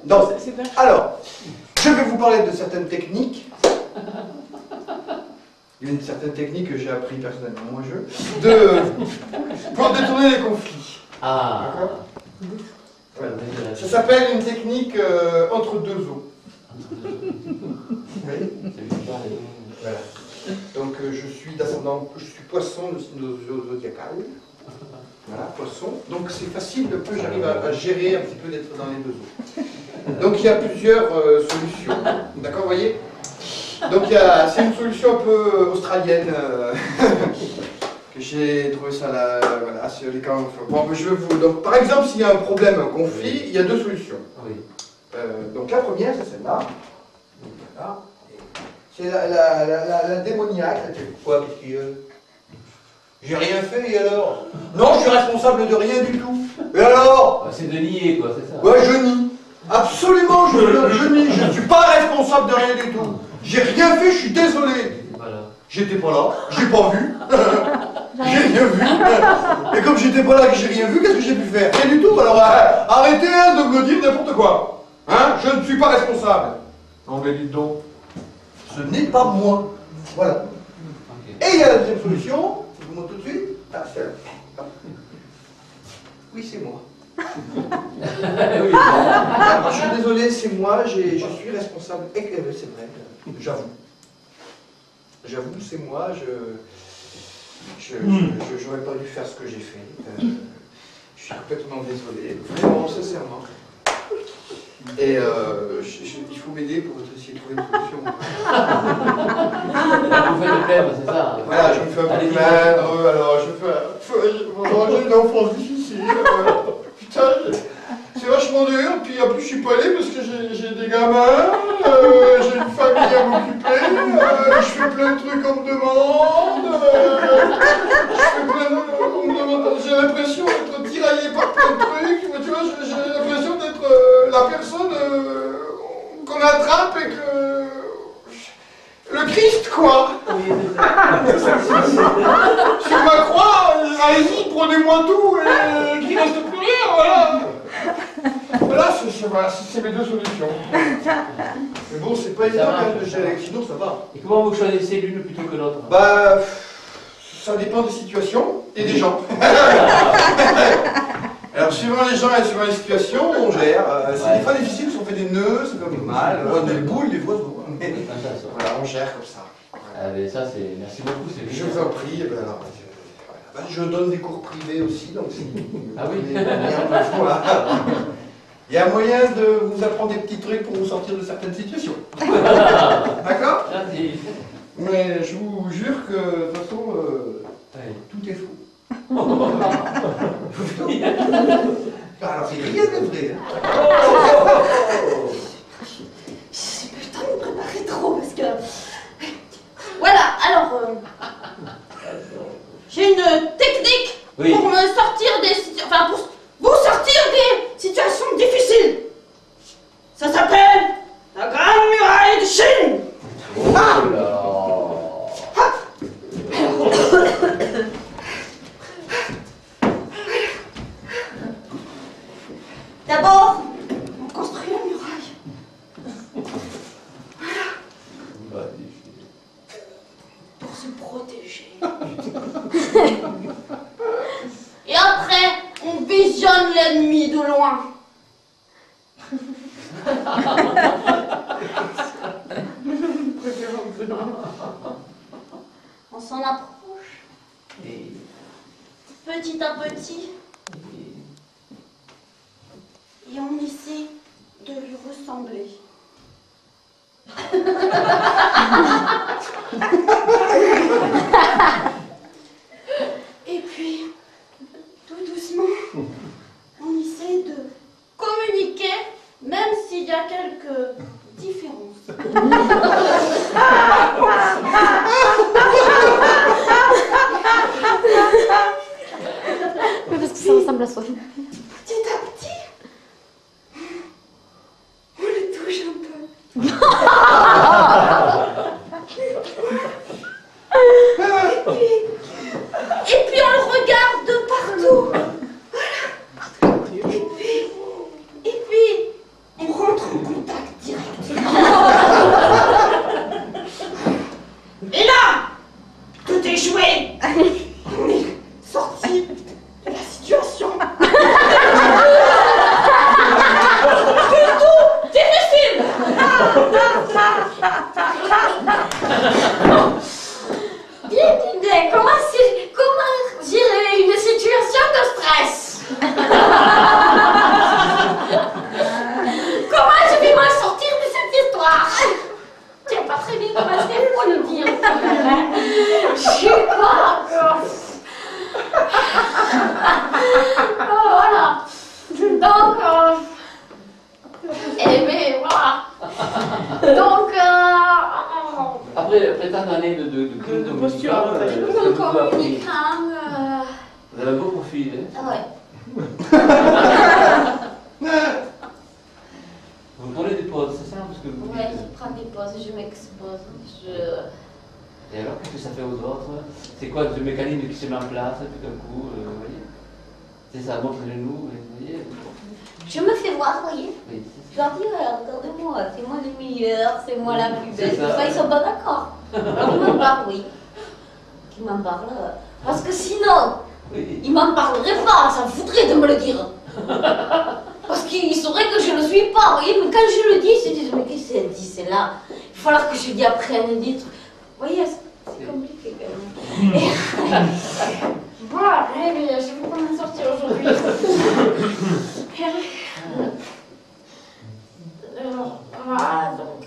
Donc, alors, je vais vous parler de certaines techniques. Il y a une certaine technique que j'ai appris personnellement, moi pour détourner les conflits. Ah. Voilà. Ça s'appelle une technique entre deux eaux. Oui. Voilà. Donc je suis poisson de signe zodiacal. Voilà, poisson. Donc c'est facile, j'arrive à gérer un petit peu d'être dans les deux eaux. Donc il y a plusieurs solutions. D'accord, vous voyez? Donc c'est une solution un peu australienne que j'ai trouvé ça là, voilà, sur les camps. Bon, donc par exemple, s'il y a un problème, un conflit, il y a deux solutions. Oui. Donc la première, c'est celle-là. Voilà. C'est la démoniaque. Quoi, qu'est-ce qu'il y a? J'ai rien fait, et alors? Non, je suis responsable de rien du tout. Et alors? C'est de nier, quoi, c'est ça? Ouais, je nie. Absolument, je nie. Je ne suis pas responsable de rien du tout. J'ai rien fait, je suis désolé. J'étais pas là, j'ai pas vu. J'ai rien vu. Et comme j'étais pas là et que j'ai rien vu, qu'est-ce que j'ai pu faire? Rien du tout. Alors arrêtez de me dire n'importe quoi. Hein? Je ne suis pas responsable. Non mais dites donc. Ce n'est pas moi. Voilà. Et il y a la deuxième solution. Je vous montre tout de suite. Ah, celle-là. Oui, c'est moi. Alors, je suis désolé, c'est moi, je suis responsable. C'est vrai, j'avoue. J'avoue, c'est moi, j'aurais pas dû faire ce que j'ai fait. Je suis complètement désolé, vraiment, sincèrement. Et il faut m'aider pour essayer de trouver une solution. Vous faites le plaindre, c'est ça? Voilà, je me fais un peu plaindre, alors j'ai une enfance difficile. Putain, c'est vachement dur, puis en plus je suis pas allé parce que j'ai des gamins, j'ai une famille à m'occuper, je fais plein de trucs qu'on me demande, j'ai l'impression d'être tiraillé par plein de trucs, tu vois, j'ai l'impression d'être la personne qu'on attrape et que... Le Christ, quoi. Sur ma croix, allez-y, prenez-moi tout et qu'il reste plus rien, voilà. Voilà, c'est mes deux solutions. Mais bon, c'est pas évident quand même de gérer, sinon ça va. Et comment vous choisissez l'une plutôt que l'autre? Bah, ça dépend des situations et des gens. Alors, suivant les gens et suivant les situations, on gère. C'est des fois difficile, si on fait des nœuds, c'est comme mal. Des boules, des fois, voilà, on gère comme ça. Mais ça, c'est... Merci beaucoup, c'est bien. Je vous en prie. Je donne des cours privés aussi, donc si... Ah oui. Il y a moyen de vous apprendre des petits trucs pour vous sortir de certaines situations. D'accord? Merci. Mais je vous jure que, de toute façon, tout est faux. Alors, c'est rien de vrai. Hein. J'ai pas eu le temps de me préparer trop parce que... Voilà, alors... j'ai une technique pour me sortir des situations... Enfin, pour vous sortir des situations difficiles. Ça s'appelle la Grande Muraille de Chine. D'abord, on construit la muraille. Voilà. Pour se protéger. Et après, on visionne l'ennemi de loin. On s'en approche. Petit à petit. Et on essaie de lui ressembler. Et puis, tout doucement, on essaie de communiquer, même s'il y a quelques différences. Parce que ça ressemble à soi. Petit à petit, on le touche un peu. Et puis on le regarde de partout. Voilà. Et puis on rentre années de posture. Encore une crème. Vous avez un beau profil. Hein. Ah ouais. Vous prenez des pauses, c'est ça parce que vous Ouais, dites... je prends des pauses, je m'expose. Et alors, qu'est-ce que ça fait aux autres? C'est quoi ce mécanisme qui se met en place tout d'un coup, vous voyez? C'est ça, montrez-le-nous, vous voyez? Je me fais voir, vous voyez. Oui, Je leur dis, regardez-moi, c'est moi le meilleur, c'est moi la plus belle. Ça. Enfin, ils sont pas d'accord. Alors, ils m'en parlent, oui. Ils m'en parlent. Parce que sinon, oui. ils m'en parleraient pas, ça me foutrait de me le dire. Parce qu'ils sauraient que je ne le suis pas, vous voyez. Mais quand je le dis, ils se disent, mais qu'est-ce qu'elle dit, c'est là. Il va falloir que je lui apprenne des trucs. Vous voyez, c'est compliqué quand même. Bon, allez, je vais pas m'en sortir aujourd'hui. Voilà, donc.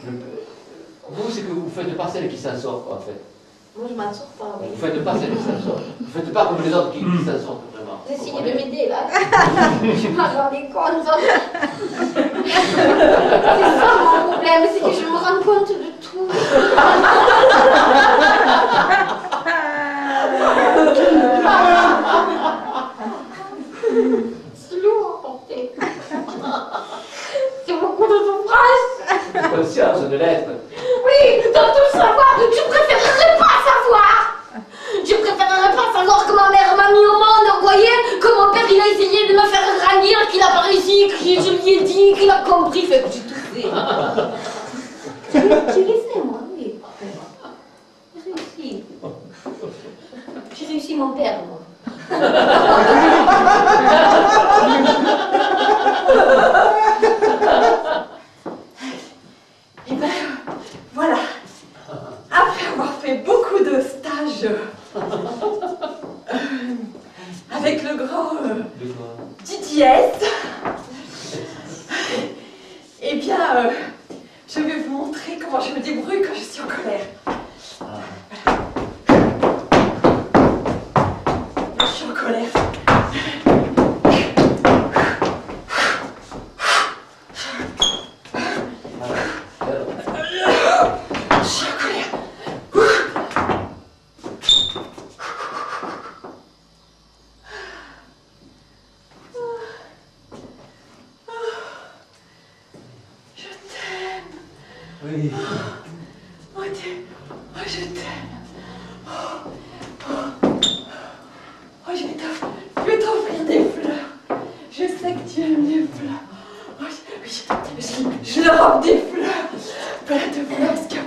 Vous, c'est que vous faites pas celle qui s'en sort, en fait. Moi, je m'en sors pas, oui. Vous faites pas celle qui s'en sort. Vous faites pas comme les autres qui s'en sortent, vraiment. J'ai essayé de m'aider, là. Je m'en rends compte. C'est ça mon problème, c'est que je me rends compte de tout. C'est lourd à porter. C'est beaucoup de souffrance. Conscience de l'être. Oui, dans tout savoir, je préférerais pas savoir. Je préférerais pas savoir que ma mère m'a mis au monde, vous voyez, que mon père il a essayé de me faire grandir, qu'il a pas réussi, que je lui ai dit, qu'il a compris, fait que j'ai tout fait. J'ai réussi, moi, oui. J'ai réussi. J'ai réussi mon père, moi. Et ben voilà. Après avoir fait beaucoup de stages avec le grand Didier, eh bien, je vais vous montrer comment je me débrouille quand je suis en colère. Voilà. Je suis en colère. Oui. Oh, je t'aime. Oh, je vais t'offrir des fleurs. Je sais que tu aimes les fleurs. Oh, je leur offre des fleurs. Plein de fleurs, parce que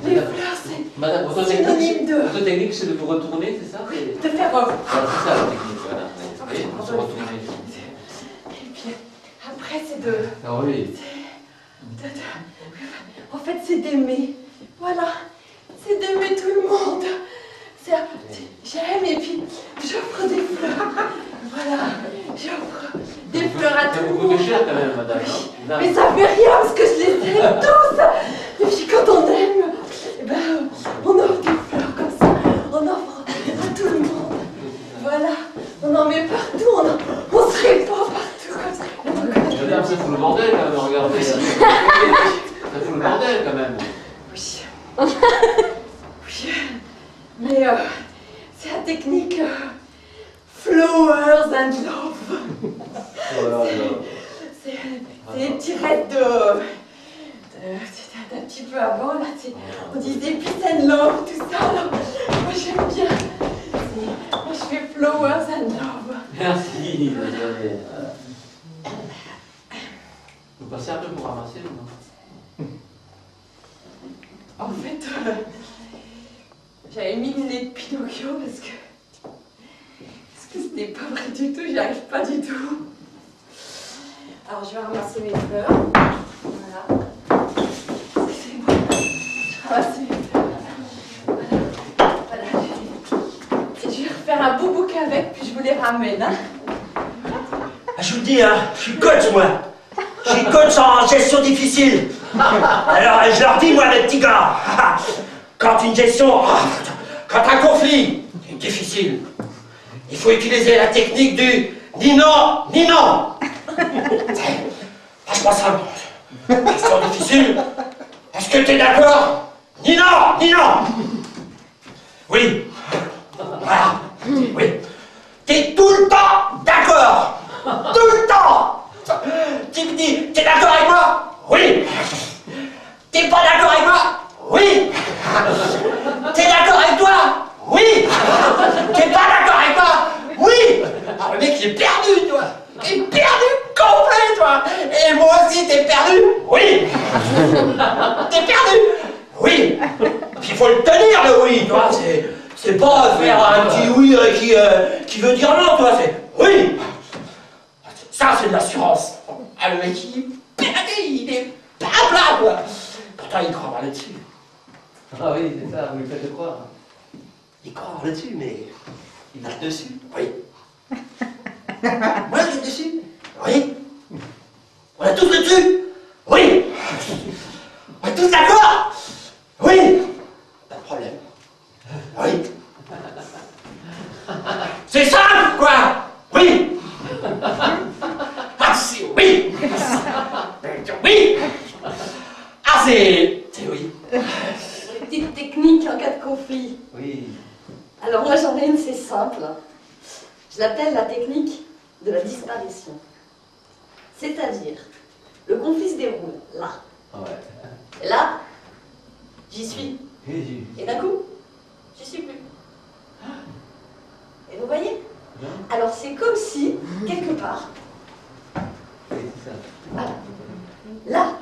les fleurs, c'est Madame, votre synonyme de... technique, c'est de vous retourner, c'est ça? Oui, de faire... Voilà, c'est ça la technique, voilà. Oui, vous se retourner. Et puis, après, c'est de... Ah oui. En fait, c'est d'aimer. Voilà. C'est d'aimer tout le monde. J'aime et puis j'offre des fleurs. Voilà. J'offre des fleurs à tout le monde. Ça vous coûte cher quand même, madame. Oui. Non. Mais ça fait rien parce que je les aime tous. Et puis quand on aime, eh ben, on offre des fleurs comme ça. On offre à tout le monde. Voilà. On en met partout. On se répand partout comme ça. Madame, ça fout le bordel quand même, regardez. Ça fout le bordel quand même. Oui. Oui. Mais c'est la technique Flowers and Love. C'est des petits restes d'un petit peu avant, là, on disait peace and love, tout ça. Alors, moi j'aime bien. Moi je fais Flowers and Love. Merci, désolé. Vous passez un peu pour ramasser, non? En fait, j'avais mis le nez de Pinocchio parce que c'était pas vrai du tout, j'y arrive pas du tout. Alors je vais ramasser mes fleurs. Voilà. C'est bon. Je ramasse mes fleurs. Voilà. Et je vais refaire un beau bouquet avec, puis je vous les ramène. Hein. Je vous le dis, hein, je suis coach, moi. Je suis coach en gestion difficile. Alors, je leur dis, moi, mes petits gars, quand une gestion, quand un conflit est difficile, il faut utiliser la technique du ni non, ni non. Franchement, ça, question difficile. Est-ce que t'es d'accord? Ni non, ni non. Oui. Voilà. Oui. T'es tout le temps d'accord. Tout le temps. Tu me dis, t'es d'accord avec moi? Oui. T'es pas d'accord avec moi? Oui. T'es d'accord avec toi? Oui. T'es pas d'accord avec moi? Oui. Ah, le mec, il est perdu, tu vois. Il est perdu complet, tu vois. Et moi aussi, t'es perdu? Oui. T'es perdu? Oui. Puis il faut le tenir, le oui, tu vois. C'est pas faire un petit oui qui veut dire non, tu vois. C'est oui. Ça, c'est de l'assurance. Ah, le mec, il est perdu, il est pas plat, quoi. Pourtant, il croit là-dessus. Ah oui, c'est ça, vous lui faites croire. Il croit là-dessus, mais il a le dessus. Oui. Moi, j'ai le dessus. Oui. On a tous le dessus. Oui. On est tous d'accord. Oui. Pas de problème. Oui. C'est simple, quoi. Oui. Ah, c'est oui. Oui. Ah, c'est oui. Les petites techniques en cas de conflit. Oui. Alors moi j'en ai une, c'est simple. Je l'appelle la technique de la disparition. C'est-à-dire, le conflit se déroule là. Ouais. Et là, j'y suis. Oui, Et d'un coup, j'y suis plus. Et vous voyez? non. Alors c'est comme si, quelque part, Oui, c'est ça. voilà, là,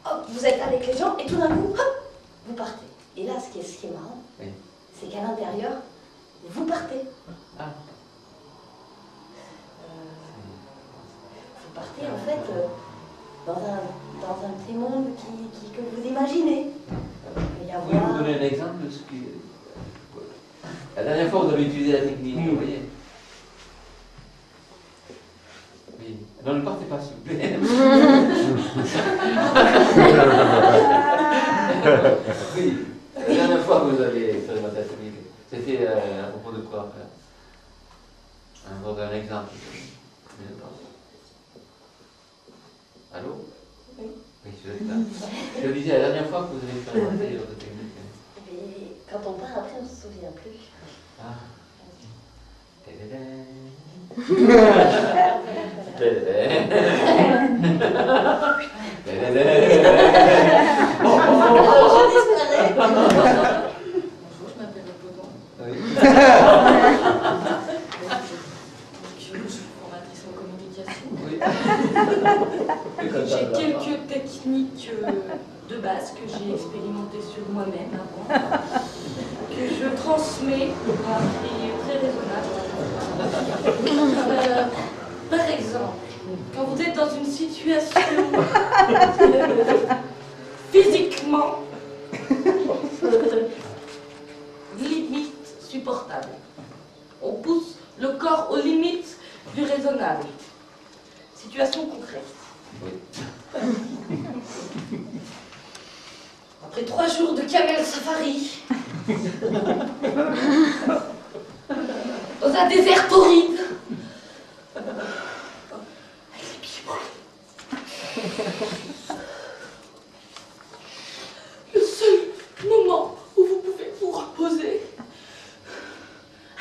hop, vous êtes avec les gens et tout d'un coup, hop, vous partez. Et là, ce qui est marrant, Oui. c'est qu'à l'intérieur, vous partez. Ah. Vous partez en fait dans un petit monde que vous imaginez. Il y a Vous pouvez nous donner un exemple de ce qui... La dernière fois, vous avez utilisé la technique, vous voyez. Oui. Non, ne partez pas, s'il vous plaît. Oui. La dernière fois que vous avez expérimenté la technique, c'était à propos de quoi? Un exemple. Allô? Oui. Oui, je suis là. Je le disais la dernière fois que vous avez expérimenté votre technique. Mais quand on part après, on ne se souvient plus. Ah. Alors je disparais. Bonjour, je m'appelle Baudon. Oui. Je suis formatrice en communication. Oui. J'ai quelques techniques de base que j'ai expérimentées sur moi-même avant, que je transmets à un prix très raisonnable. Par exemple, quand vous êtes dans une situation physiquement limite supportable, on pousse le corps aux limites du raisonnable. Situation concrète. Oui. Après 3 jours de camel safari, dans un désert torride, avec les pieds brûlés. Le seul moment où vous pouvez vous reposer,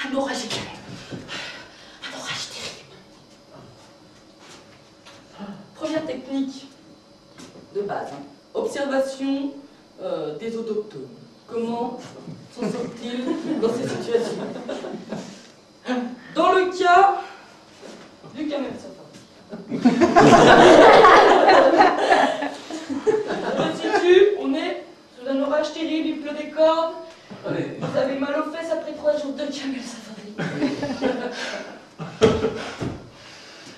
un orage éclair. Un orage terrible. Première technique de base, hein. Observation des autochtones. Comment s'en sortent-ils dans ces situations? Dans le cas du camel safari. On se situe, on est sous un orage terrible, il pleut des cordes. Vous avez mal aux fesses après 3 jours de camel safari.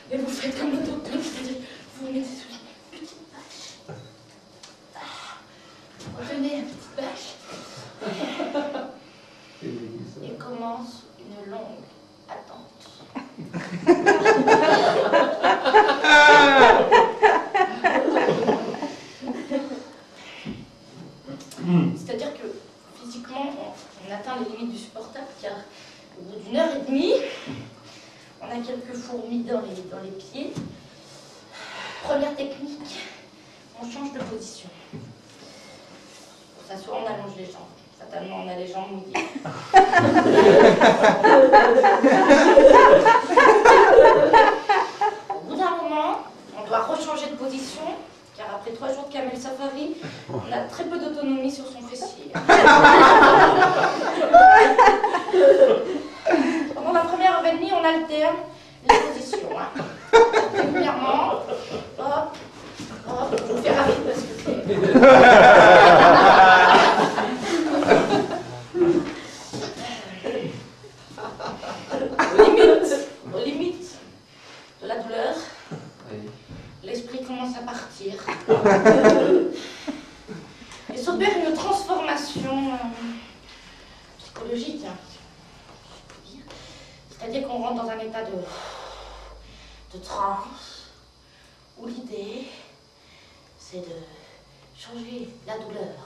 Et vous faites comme l'autochtone, c'est-à-dire vous vous mettez sous une petite bâche. Revenez la petite bâche. Et commence une longue attente. C'est-à-dire que physiquement, on atteint les limites du supportable car au bout d'une heure et demie, on a quelques fourmis dans les pieds. Première technique, on change de position. On s'assoit, on allonge les jambes. Fatalement, on a les jambes mouillées. Au bout d'un moment, on doit rechanger de position, car après 3 jours de camel safari, on a très peu d'autonomie sur son fessier. Pendant la première heure et demie, on alterne les positions. Hein. Régulièrement, hop, hop, je vous fais rapide parce que c'est... Aux limites de la douleur, l'esprit commence à partir. Et s'opère une transformation psychologique, hein, si je peux dire. C'est-à-dire qu'on rentre dans un état de transe, où l'idée, c'est de changer la douleur,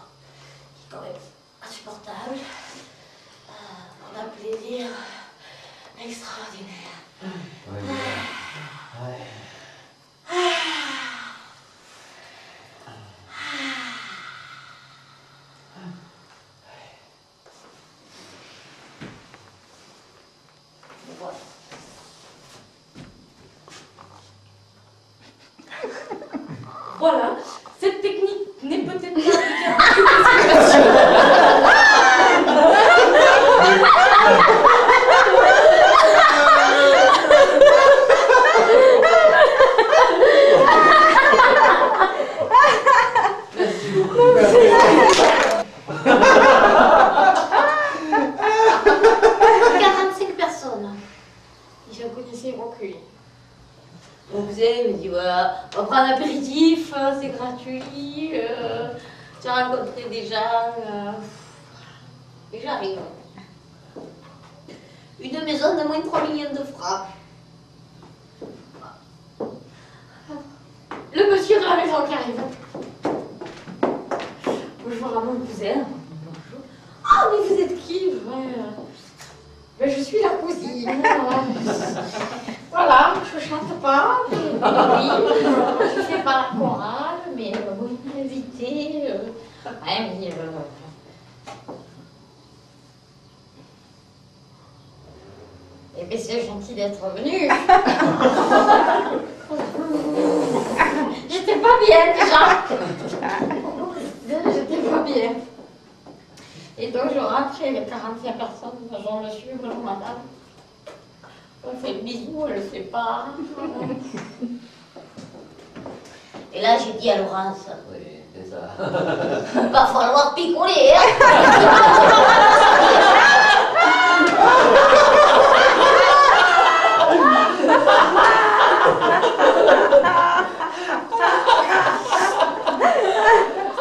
qui est quand même insupportable, en un plaisir extraordinaire. Voilà, cette technique n'est peut-être pas appliquée à toutes les situations. Il me dit voilà, on va prendre un apéritif, c'est gratuit, tu as rencontré des gens, et j'arrive. Une maison de moins de 3 millions de francs. Le monsieur de la maison qui arrive. Bonjour à mon cousin. Bonjour. Ah, mais vous êtes qui? Ben, je suis la cousine. Voilà, je chante pas, mais oui, je fais pas la chorale, mais vous m'invitez. Ouais, mais eh bien, c'est gentil d'être venu. J'étais pas bien déjà. J'étais pas bien. Et donc je rentre, il y avait 45 personnes, bonjour monsieur, bonjour madame. On fait le bisou, elle le fait pas. Et là j'ai dit à Laurence, Oui, c'est ça. va falloir picoler, hein.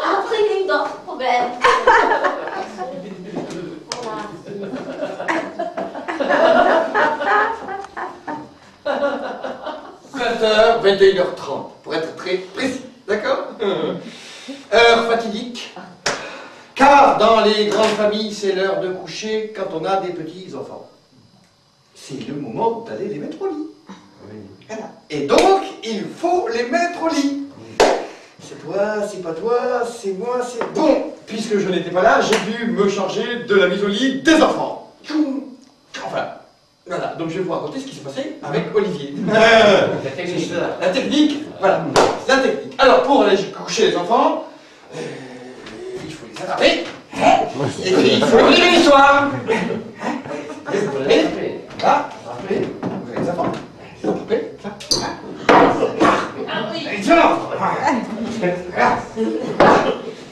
Après il y a eu d'autres problèmes. Voilà. 21h30, pour être très précis, d'accord? Heure fatidique, car dans les grandes familles, c'est l'heure de coucher quand on a des petits-enfants. C'est le moment d'aller les mettre au lit. Voilà. Et donc, il faut les mettre au lit. C'est toi, c'est pas toi, c'est moi, c'est... Bon, puisque je n'étais pas là, j'ai dû me charger de la mise au lit des enfants. Enfin, voilà, donc je vais vous raconter ce qui s'est passé avec Olivier. La technique, voilà, la technique. Alors, pour aller coucher les enfants, il faut les attraper, et puis il faut les réveiller le soir. Là, vous avez les enfants, les attraper, ça.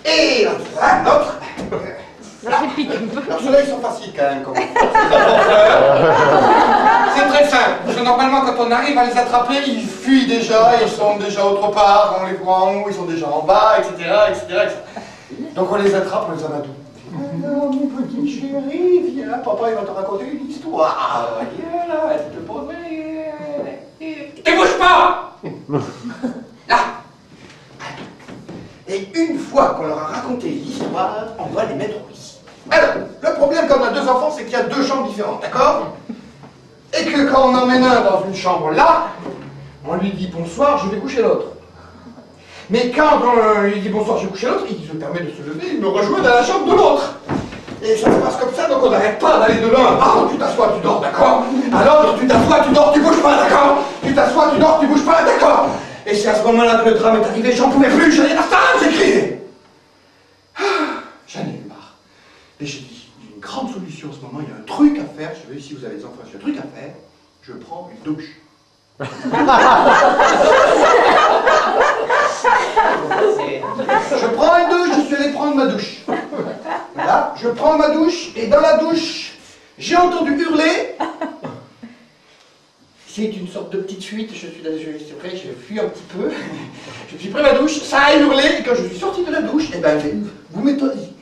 Et l'autre. Alors ceux-là ils sont faciles quand même. C'est très simple. Parce que normalement quand on arrive à les attraper, ils fuient déjà, ils sont déjà autre part, on les voit en haut, ils sont déjà en bas, etc. Donc on les attrape, on les amadoue. Alors mon petit chéri, viens, papa il va te raconter une histoire. Viens là, elle te promet. Et bouge pas. Là. Et une fois qu'on leur a raconté l'histoire, on doit les mettre au lit. Alors, le problème quand on a deux enfants, c'est qu'il y a deux chambres différentes, d'accord? Et que quand on emmène un dans une chambre là, on lui dit bonsoir, je vais coucher l'autre. Mais quand on lui dit bonsoir, je vais coucher l'autre, il se permet de se lever et de me rejoindre dans la chambre de l'autre. Et ça se passe comme ça, donc on n'arrête pas d'aller de l'un. Ah, tu t'assois, tu dors, d'accord? Alors, tu t'assois, tu dors, tu bouges pas, d'accord? Tu t'assois, tu dors, tu bouges pas, d'accord? Et c'est à ce moment-là que le drame est arrivé, j'en pouvais plus, j'allais la femme, j'ai crié. J'en ai eu marre. Et j'ai dit, il y a une grande solution en ce moment, il y a un truc à faire, je sais pas si vous avez des enfants, il y a un truc à faire, je prends une douche. Je prends une douche, je suis allé prendre ma douche. Voilà, je prends ma douche, et dans la douche, j'ai entendu hurler. C'est une sorte de petite fuite, c'est vrai, j'ai fui un petit peu. Je me suis pris ma douche, ça a hurlé, et quand je suis sorti de la douche, et ben, vous m'étonnez,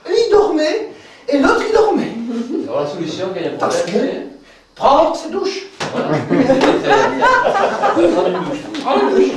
il dormait, et l'autre il dormait. Alors la solution, quand il y a un Parce problème, que prendre ses douches. voilà. Prendre une douche. Prendre une douche.